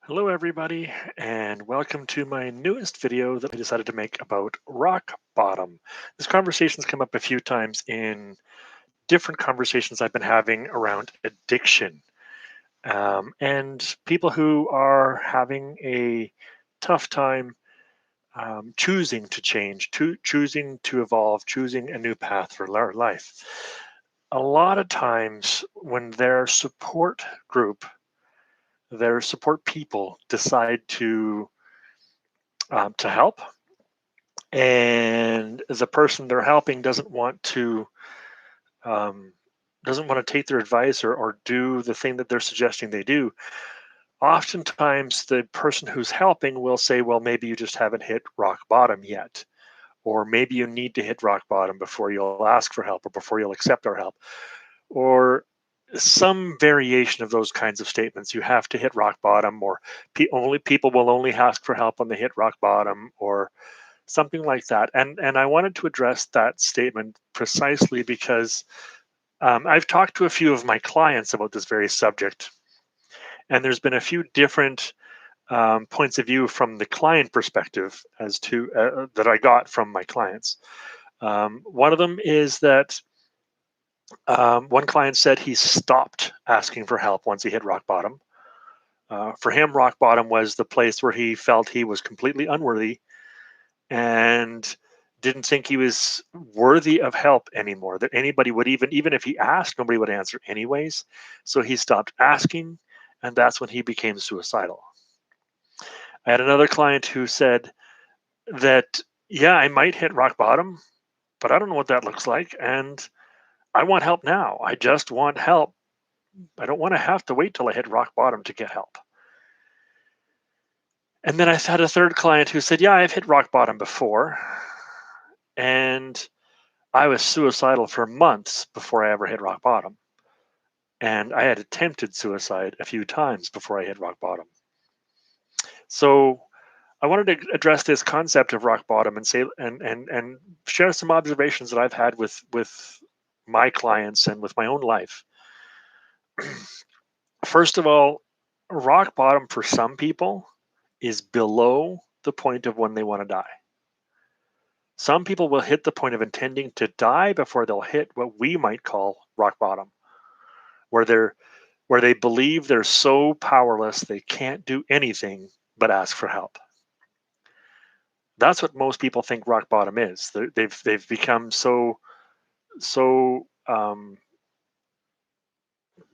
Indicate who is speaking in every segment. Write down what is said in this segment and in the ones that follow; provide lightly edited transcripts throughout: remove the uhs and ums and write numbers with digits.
Speaker 1: Hello, everybody, and welcome to my newest video that I decided to make about rock bottom. This conversation's come up a few times in different conversations I've been having around addiction and people who are having a tough time choosing to change, choosing to evolve, choosing a new path for their life. A lot of times, when their support people decide to help, and the person they're helping um, doesn't want to take their advice or do the thing that they're suggesting they do. Oftentimes the person who's helping will say, well, maybe you just haven't hit rock bottom yet, or maybe you need to hit rock bottom before you'll ask for help or before you'll accept our help, or some variation of those kinds of statements. You have to hit rock bottom, or only people will only ask for help when they hit rock bottom, or something like that. And I wanted to address that statement precisely because I've talked to a few of my clients about this very subject, and there's been a few different points of view from the client perspective as to that I got from my clients. One of them is that one client said he stopped asking for help once he hit rock bottom. For him, rock bottom was the place where he felt he was completely unworthy and didn't think he was worthy of help anymore, that anybody would, even if he asked, nobody would answer anyways. So he stopped asking, and that's when he became suicidal. I had another client who said that, yeah, I might hit rock bottom, but I don't know what that looks like, and I want help now. I just want help. I don't want to have to wait till I hit rock bottom to get help. And then I had a third client who said, yeah, I've hit rock bottom before, and I was suicidal for months before I ever hit rock bottom. And I had attempted suicide a few times before I hit rock bottom. So I wanted to address this concept of rock bottom and say and share some observations that I've had with my clients and with my own life. First of all, rock bottom for some people is below the point of when they want to die. Some people will hit the point of intending to die before they'll hit what we might call rock bottom, where they believe they're so powerless they can't do anything but ask for help. That's what most people think rock bottom is. They've become so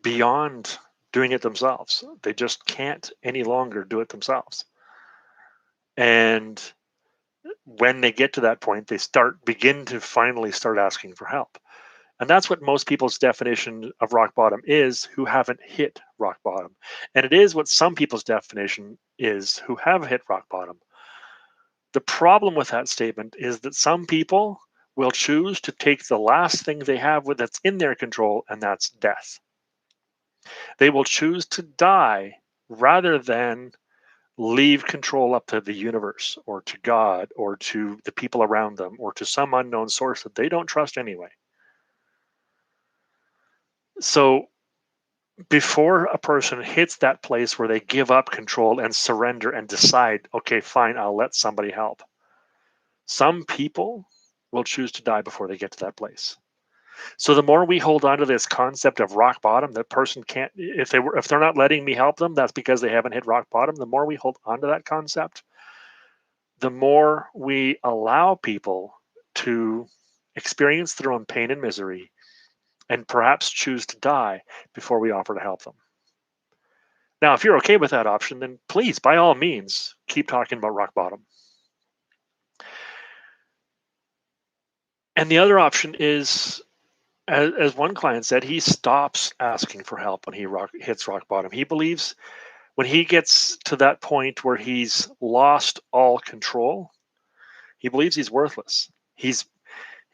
Speaker 1: beyond doing it themselves. They just can't any longer do it themselves. And when they get to that point, they begin to finally start asking for help. And that's what most people's definition of rock bottom is, who haven't hit rock bottom. And it is what some people's definition is who have hit rock bottom. The problem with that statement is that some people will choose to take the last thing they have that's in their control, and that's death. They will choose to die rather than leave control up to the universe or to God or to the people around them or to some unknown source that they don't trust anyway. So before a person hits that place where they give up control and surrender and decide, okay, fine, I'll let somebody help, some people will choose to die before they get to that place. So the more we hold on to this concept of rock bottom, that person can't, if they're not letting me help them, that's because they haven't hit rock bottom. The more we hold on to that concept, the more we allow people to experience their own pain and misery and perhaps choose to die before we offer to help them. Now, if you're okay with that option, then please, by all means, keep talking about rock bottom. And the other option is, as one client said, he stops asking for help when he hits rock bottom. He believes when he gets to that point where he's lost all control, he believes he's worthless.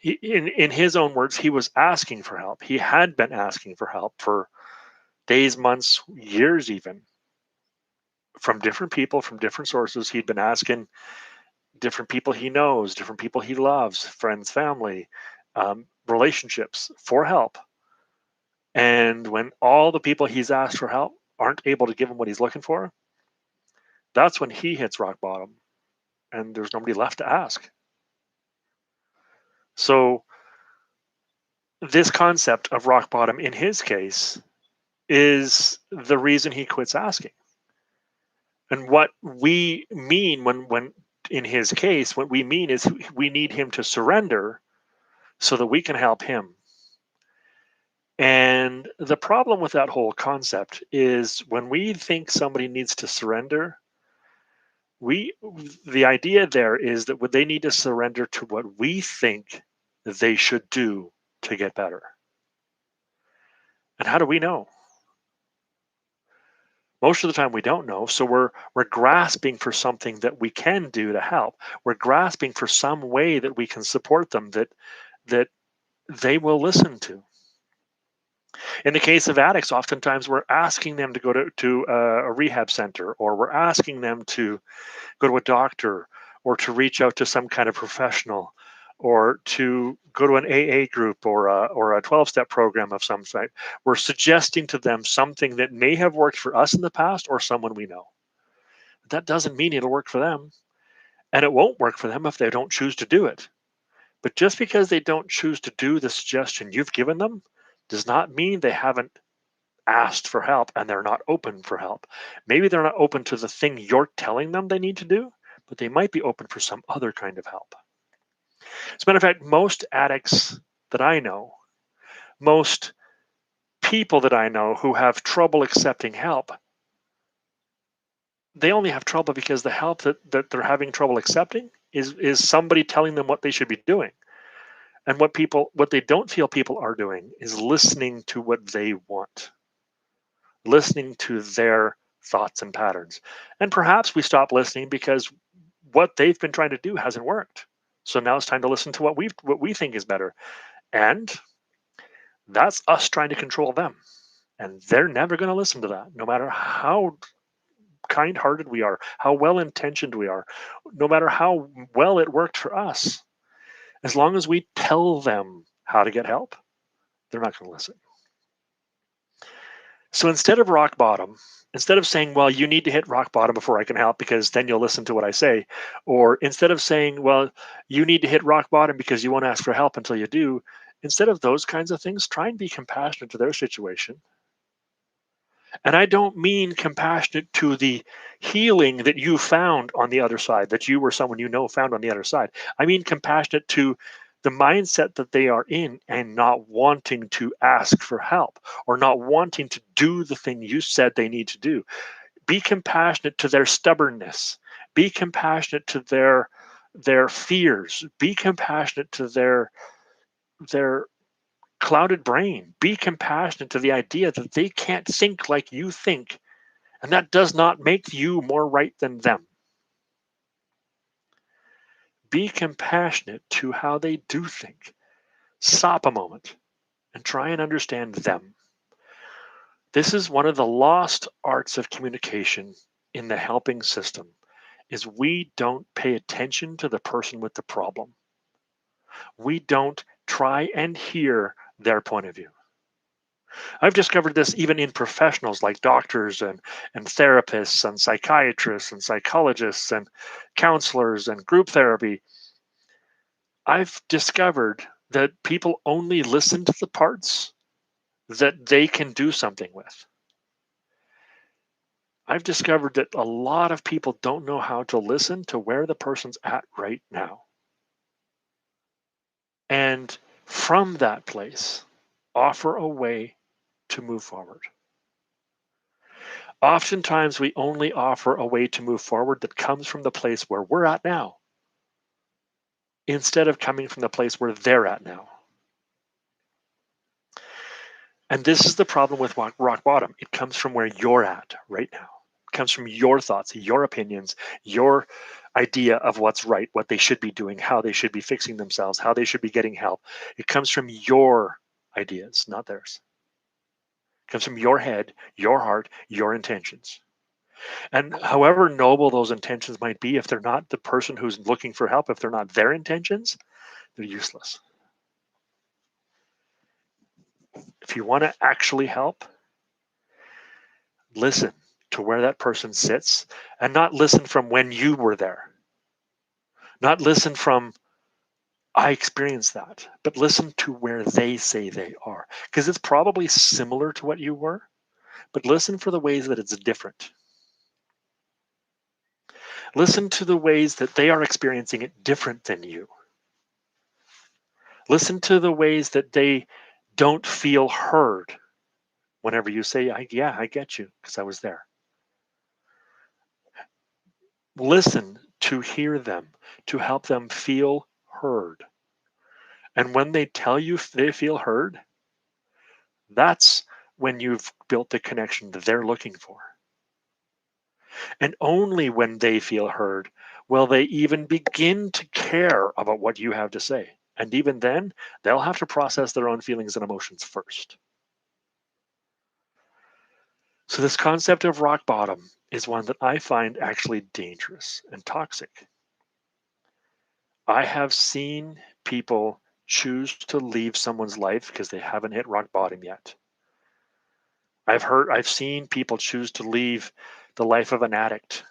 Speaker 1: In his own words, he was asking for help. He had been asking for help for days, months, years, even from different people, from different sources. He'd been asking different people he knows, different people he loves, friends, family, relationships for help. And when all the people he's asked for help aren't able to give him what he's looking for, That's when he hits rock bottom and there's nobody left to ask. So, this concept of rock bottom in his case is the reason he quits asking. And what we mean when in his case, what we mean is we need him to surrender so that we can help him. And the problem with that whole concept is when we think somebody needs to surrender, we the idea there is that they need to surrender to what we think they should do to get better. And how do we know? Most of the time we don't know, so we're grasping for something that we can do to help. We're grasping for some way that we can support them that they will listen to. In the case of addicts, oftentimes we're asking them to go to a rehab center, or we're asking them to go to a doctor, or to reach out to some kind of professional, or to go to an AA group, or a 12-step program of some sort. We're suggesting to them something that may have worked for us in the past or someone we know. That doesn't mean it'll work for them, and it won't work for them if they don't choose to do it. But just because they don't choose to do the suggestion you've given them does not mean they haven't asked for help and they're not open for help. Maybe they're not open to the thing you're telling them they need to do, but they might be open for some other kind of help. As a matter of fact, most addicts that I know, most people that I know who have trouble accepting help, they only have trouble because the help that they're having trouble accepting is somebody telling them what they should be doing. And what they don't feel people are doing is listening to what they want, listening to their thoughts and patterns. And perhaps we stop listening because what they've been trying to do hasn't worked. So now it's time to listen to what we think is better. And that's us trying to control them. And they're never going to listen to that, no matter how kind hearted we are, how well intentioned we are, no matter how well it worked for us. As long as we tell them how to get help, they're not going to listen. So instead of rock bottom, instead of saying, well, you need to hit rock bottom before I can help because then you'll listen to what I say, or instead of saying, well, you need to hit rock bottom because you won't ask for help until you do, instead of those kinds of things, try and be compassionate to their situation. And I don't mean compassionate to the healing that you found on the other side, that you or someone you know found on the other side. I mean compassionate to the mindset that they are in and not wanting to ask for help or not wanting to do the thing you said they need to do. Be compassionate to their stubbornness. Be compassionate to their fears. Be compassionate to their clouded brain. Be compassionate to the idea that they can't think like you think, and that does not make you more right than them. Be compassionate to how they do think. Stop a moment and try and understand them. This is one of the lost arts of communication in the helping system is we don't pay attention to the person with the problem. We don't try and hear their point of view. I've discovered this even in professionals like doctors and therapists and psychiatrists and psychologists and counselors and group therapy. I've discovered that people only listen to the parts that they can do something with. I've discovered that a lot of people don't know how to listen to where the person's at right now. And from that place, offer a way to move forward. Oftentimes, we only offer a way to move forward that comes from the place where we're at now, instead of coming from the place where they're at now. And this is the problem with rock bottom. It comes from where you're at right now. It comes from your thoughts, your opinions, your idea of what's right, what they should be doing, how they should be fixing themselves, how they should be getting help. It comes from your ideas, not theirs. It comes from your head, your heart, your intentions. And however noble those intentions might be, if they're not the person who's looking for help, if they're not their intentions, they're useless. If you want to actually help, listen to where that person sits and not listen from when you were there. Not listen from, I experienced that, but listen to where they say they are. Because it's probably similar to what you were, but listen for the ways that it's different. Listen to the ways that they are experiencing it different than you. Listen to the ways that they don't feel heard whenever you say, yeah, I get you because I was there. Listen to hear them, to help them feel heard. And when they tell you they feel heard, that's when you've built the connection that they're looking for. And only when they feel heard will they even begin to care about what you have to say. And even then, they'll have to process their own feelings and emotions first. So, this concept of rock bottom is one that I find actually dangerous and toxic. I have seen people choose to leave someone's life because they haven't hit rock bottom yet. I've seen people choose to leave the life of an addict,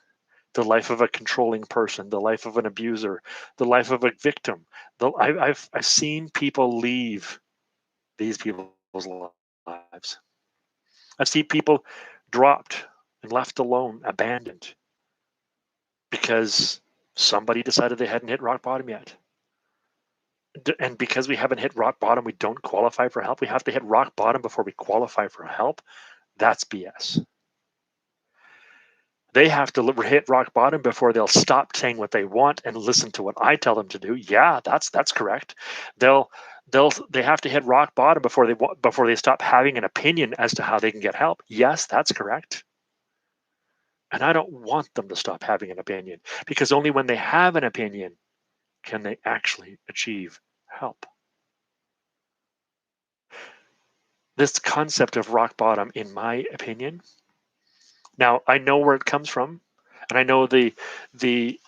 Speaker 1: the life of a controlling person, the life of an abuser, the life of a victim. I've seen people leave these people's lives. I've seen people dropped and left alone, abandoned, because somebody decided they hadn't hit rock bottom yet. And because we haven't hit rock bottom, we don't qualify for help. We have to hit rock bottom before we qualify for help. That's BS. They have to hit rock bottom before they'll stop saying what they want and listen to what I tell them to do. Yeah, that's correct. They have to hit rock bottom before they stop having an opinion as to how they can get help. Yes, that's correct. And I don't want them to stop having an opinion, because only when they have an opinion can they actually achieve help. This concept of rock bottom, in my opinion, now I know where it comes from, and I know the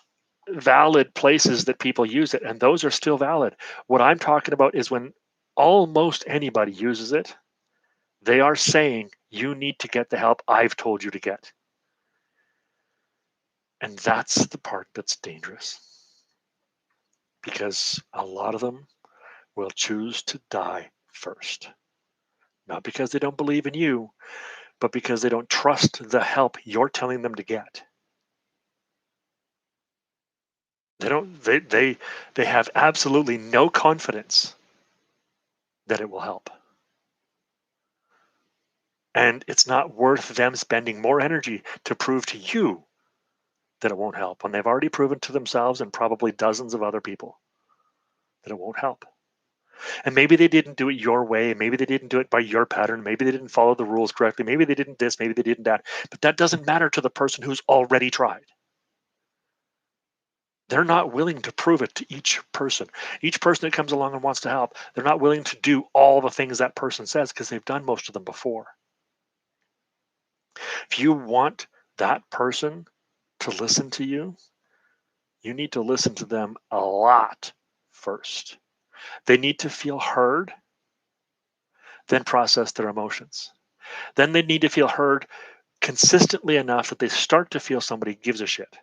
Speaker 1: valid places that people use it, and those are still valid. What I'm talking about is when almost anybody uses it, they are saying you need to get the help I've told you to get. And that's the part that's dangerous, because a lot of them will choose to die first. Not because they don't believe in you, but because they don't trust the help you're telling them to get. They don't they have absolutely no confidence that it will help. And it's not worth them spending more energy to prove to you that it won't help when they've already proven to themselves and probably dozens of other people that it won't help. And maybe they didn't do it your way. Maybe they didn't do it by your pattern. Maybe they didn't follow the rules correctly. Maybe they didn't this. Maybe they didn't that. But that doesn't matter to the person who's already tried. They're not willing to prove it to each person. Each person that comes along and wants to help, they're not willing to do all the things that person says because they've done most of them before. If you want that person to listen to you, you need to listen to them a lot first. They need to feel heard, then process their emotions. Then they need to feel heard consistently enough that they start to feel somebody gives a shit.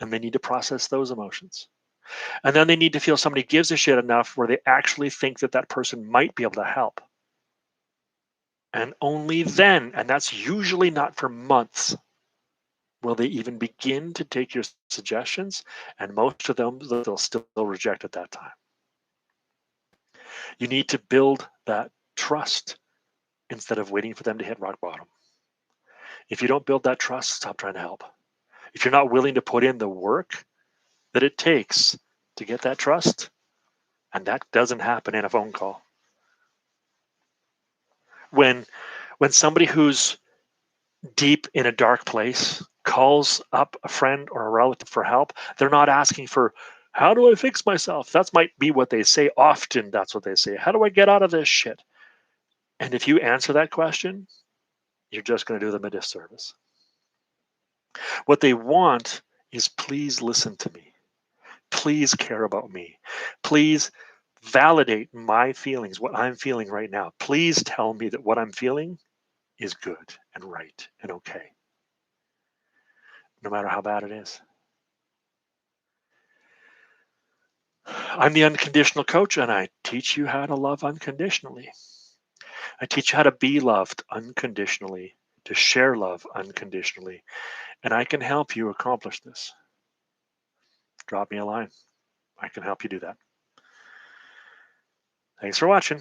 Speaker 1: And they need to process those emotions. And then they need to feel somebody gives a shit enough where they actually think that that person might be able to help. And only then, and that's usually not for months, will they even begin to take your suggestions. And most of them, they'll still reject at that time. You need to build that trust instead of waiting for them to hit rock bottom. If you don't build that trust, stop trying to help. If you're not willing to put in the work that it takes to get that trust, and that doesn't happen in a phone call. When somebody who's deep in a dark place calls up a friend or a relative for help, they're not asking for, how do I fix myself? That might be what they say. Often that's what they say. How do I get out of this shit? And if you answer that question, you're just going to do them a disservice. What they want is, please listen to me. Please care about me. Please validate my feelings, what I'm feeling right now. Please tell me that what I'm feeling is good and right and okay, no matter how bad it is. I'm the unconditional coach, and I teach you how to love unconditionally. I teach you how to be loved unconditionally, to share love unconditionally, and I can help you accomplish this. Drop me a line. I can help you do that. Thanks for watching.